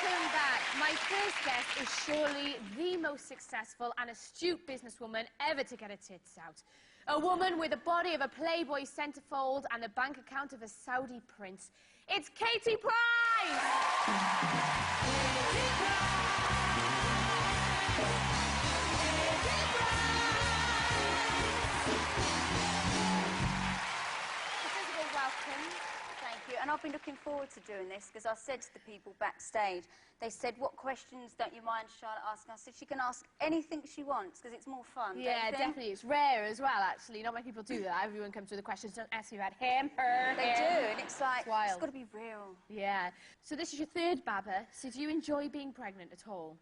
Welcome back. My first guest is surely the most successful and astute businesswoman ever to get her tits out. A woman with the body of a Playboy centerfold and the bank account of a Saudi prince. It's Katie Price! Katie Price! Katie Price! First of all, welcome. Thank you. And I've been looking forward to doing this because I said to the people backstage, they said, what questions don't you mind Charlotte asking? I said, she can ask anything she wants because it's more fun. Yeah, definitely. It's rare as well, actually. Not many people do that. Everyone comes with the questions, don't ask you about him, her, They do, and it's like, it's got to be real. Yeah. So this is your third Baba, so do you enjoy being pregnant at all?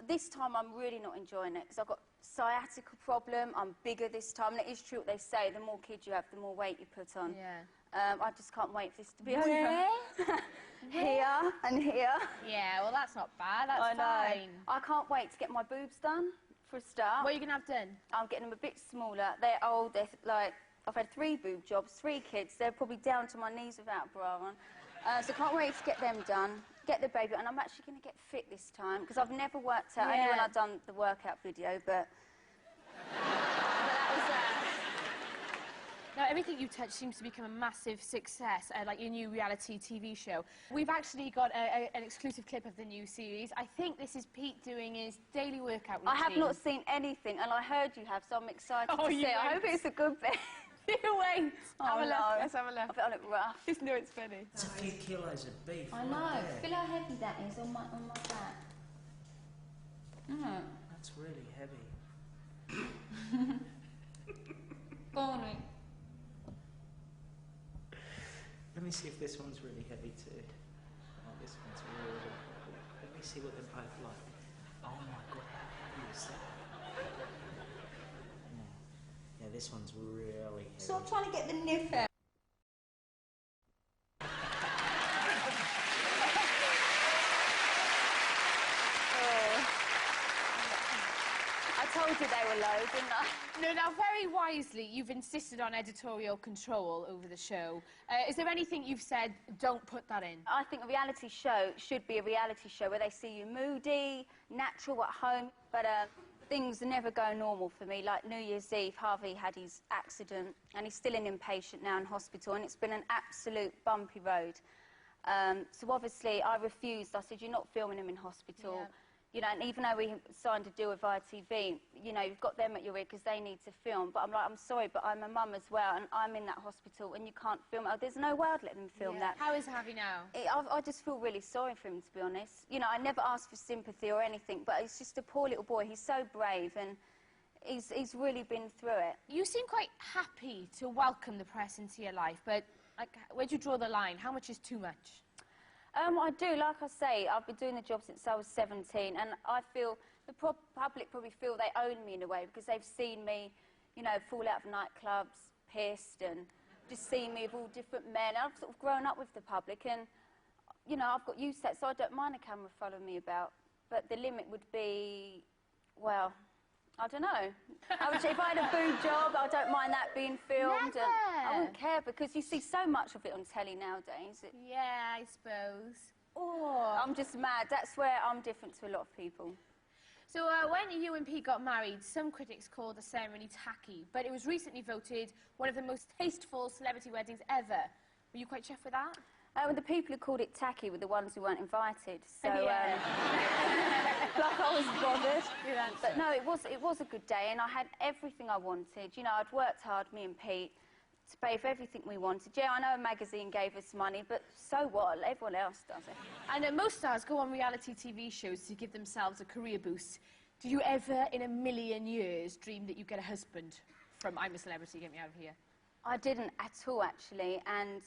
This time I'm really not enjoying it because I've got sciatica problem, I'm bigger this time, and it is true what they say, the more kids you have, the more weight you put on. Yeah. I just can't wait for this to be over. Here and here. Yeah, well, that's not bad. That's fine. I can't wait to get my boobs done, for a start. What are you going to have done? I'm getting them a bit smaller. They're old. They're like, I've had 3 boob jobs, 3 kids. They're probably down to my knees without a bra on. So I can't wait to get them done, get the baby, and I'm actually going to get fit this time, because I've never worked out, only when I've done the workout video, but that was that. Now, everything you touch seems to become a massive success, like your new reality TV show. We've actually got an exclusive clip of the new series. I think this is Pete doing his daily workout routine. I have not seen anything, and I heard you have, so I'm excited to see it. I hope it's a good bit. You wait. Have a look. Let's have a look. I bet I look rough. Just know it's funny. It's a few kilos of beef. I know. Feel how heavy that is on my back. That's really heavy. Bonnie. Let me see if this one's really heavy too. Oh, this one's really heavy. Let me see what they're both like. Oh my god, how heavy is that? Yeah, this one's really heavy. Stop trying to get the nip out. I told you they were low, didn't I? No, now, very wisely, you've insisted on editorial control over the show. Is there anything you've said, don't put that in? I think a reality show should be a reality show where they see you moody, natural at home, but things never go normal for me. Like New Year's Eve, Harvey had his accident, and he's still an inpatient now in hospital, and it's been an absolute bumpy road. So obviously, I refused. I said, you're not filming him in hospital. Yeah. You know, and even though we signed a deal with ITV, you know, you've got them at your ear because they need to film. But I'm like, I'm sorry, but I'm a mum as well, and I'm in that hospital, and you can't film it. There's no way I'd let them film that. How is Harvey now? I just feel really sorry for him, to be honest. You know, I never asked for sympathy or anything, but he's just a poor little boy. He's so brave, and he's really been through it. You seem quite happy to welcome the press into your life, but like, where do you draw the line? How much is too much? I do. Like I say, I've been doing the job since I was 17, and I feel the public probably feel they own me in a way because they've seen me, you know, fall out of nightclubs, pissed, and just seen me with all different men. I've sort of grown up with the public, and, you know, I've got used to that, so I don't mind a camera following me about. But the limit would be, well, I don't know. If I had a boob job, I don't mind that being filmed. Never. And I wouldn't care because you see so much of it on telly nowadays. Yeah, I suppose. Oh, I'm just mad. That's where I'm different to a lot of people. So when you and Pete got married, some critics called the ceremony tacky, but it was recently voted one of the most tasteful celebrity weddings ever. Were you quite chuffed with that? Well, the people who called it tacky were the ones who weren't invited, so like I was bothered. But no, it was a good day, and I had everything I wanted. You know, I'd worked hard, me and Pete, to pay for everything we wanted. Yeah, I know a magazine gave us money, but so what? Everyone else does it. And most stars go on reality TV shows to give themselves a career boost. Did you ever, in a million years, dream that you'd get a husband from I'm a Celebrity, Get Me Out of Here? I didn't at all, actually, and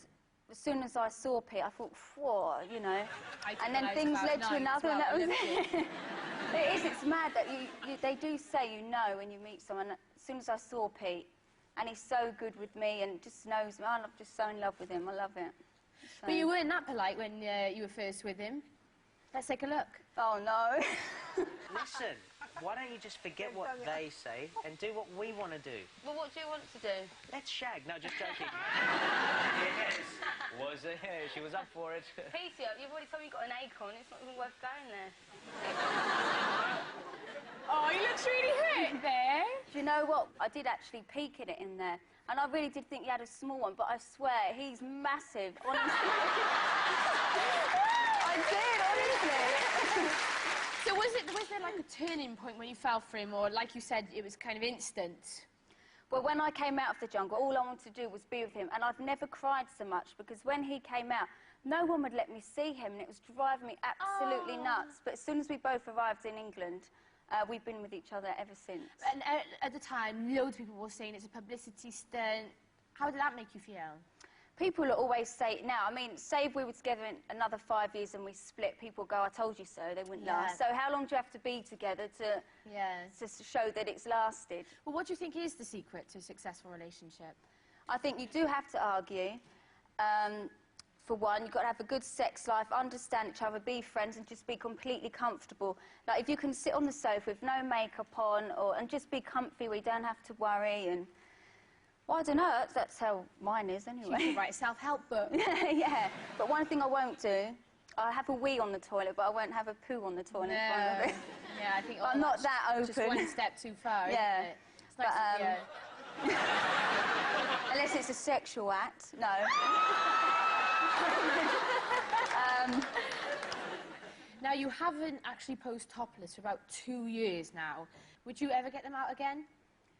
as soon as I saw Pete, I thought, whoa, you know. And then things led to another, and that was it. It is, it's mad that they do say you know when you meet someone. As soon as I saw Pete, and he's so good with me and just knows me, I'm just so in love with him, I love it. So. But you weren't that polite when you were first with him. Let's take a look. Oh, no. Listen, Why don't you just forget what they say and do what we want to do? Well, what do you want to do? Let's shag. No, just joking. Yes. She was up for it. Peter, you've already told me you've got an acorn. It's not even worth going there. Oh, he looks really hurt there. Do you know what? I did actually peek at it in there. And I really did think he had a small one, but I swear, he's massive. Honestly. I did, honestly. So was there like a turning point when you fell for him, or like you said, it was kind of instant? Well, when I came out of the jungle, all I wanted to do was be with him. And I've never cried so much, because when he came out, no one would let me see him, and it was driving me absolutely nuts. But as soon as we both arrived in England, we've been with each other ever since. And at the time, loads of people were saying it's a publicity stunt. How did that make you feel? People always say, now, I mean, say if we were together in another 5 years and we split, people go, I told you so, they wouldn't last. So how long do you have to be together to show that it's lasted? Well, what do you think is the secret to a successful relationship? I think you do have to argue. For one, you've got to have a good sex life, understand each other, be friends, and just be completely comfortable. Like, if you can sit on the sofa with no makeup on, and just be comfy where you don't have to worry, and... Well, I don't know, that's how mine is, anyway. You could write a self-help book. Yeah, but one thing I won't do, I'll have a wee on the toilet, but I won't have a poo on the toilet. No. Yeah, I think I'm not that open. Just one step too far, yeah. Isn't it? It's nice but, unless it's a sexual act, no. Now, you haven't actually posed topless for about 2 years now. Would you ever get them out again?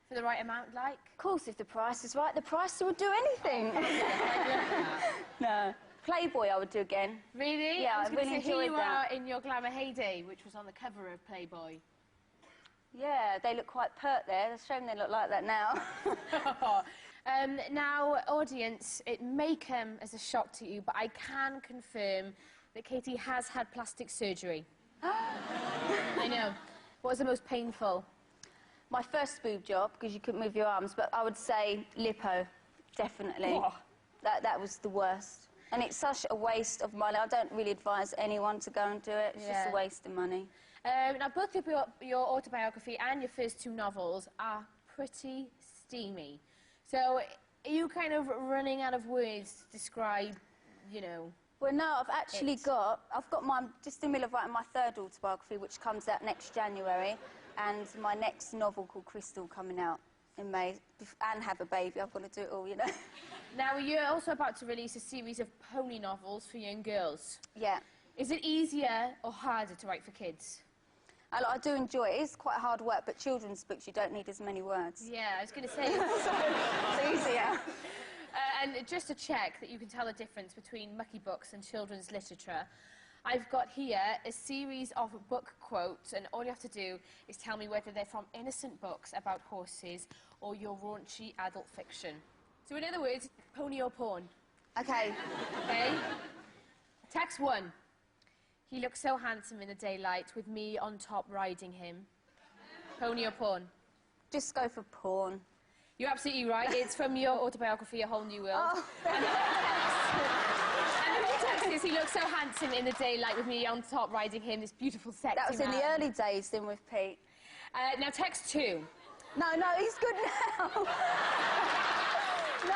For the right amount, like? Of course, if the price is right, the price would do anything. No. Playboy I would do again. Really? Yeah, I was I really enjoyed that. Here you that. are in your glamour heyday, which was on the cover of Playboy. Yeah, they look quite pert there. It's a shame they look like that now. Now, audience, it may come as a shock to you, but I can confirm that Katie has had plastic surgery. I know. What was the most painful? My first boob job, because you couldn't move your arms, but I would say lipo, definitely. Oh. That was the worst. And it's such a waste of money. I don't really advise anyone to go and do it. It's just a waste of money. Now, both of your autobiography and your first 2 novels are pretty steamy. So, are you kind of running out of words to describe, you know... Well, no, I've actually I'm just in the middle of writing my 3rd autobiography, which comes out next January, and my next novel called Crystal coming out in May, and have a baby. I've got to do it all, you know. Now, you're also about to release a series of pony novels for young girls. Yeah. Is it easier or harder to write for kids? I do enjoy it. It's quite hard work, but children's books, you don't need as many words. Yeah, I was going to say... It's easier. And just to check that you can tell the difference between mucky books and children's literature, I've got here a series of book quotes, and all you have to do is tell me whether they're from innocent books about horses or your raunchy adult fiction. So in other words, pony or porn. Okay. Okay? Text 1. He looks so handsome in the daylight with me on top riding him. Pony or porn? Just go for porn. You're absolutely right. It's from your autobiography, A Whole New World. Oh. And the text is, he looks so handsome in the daylight with me on top riding him, this beautiful sexy That was in man. the early days, then, with Pete. Now, text 2. No, he's good now. No.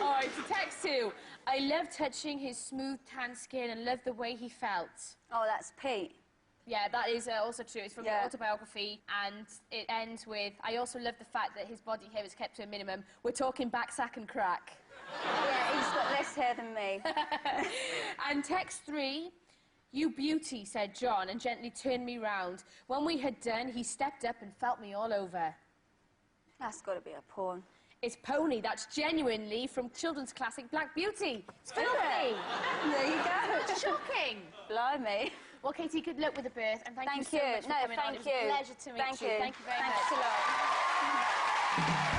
All right, so text 2. I love touching his smooth tan skin and love the way he felt. Oh, that's Pete. Yeah, that is also true. It's from your autobiography, and it ends with, I also love the fact that his body hair is kept to a minimum. We're talking back, sack and crack. Yeah, he's got less hair than me. And text 3, you beauty, said John, and gently turned me round. When we had done, he stepped up and felt me all over. That's got to be a porn. It's Pony. That's genuinely from children's classic Black Beauty. It's filthy. There you go. It's shocking. Blimey. Well, Katie, good luck with the birth, and thank you so much for coming on. It was a pleasure to meet you. Thank you. Thank you very much. Thanks a lot.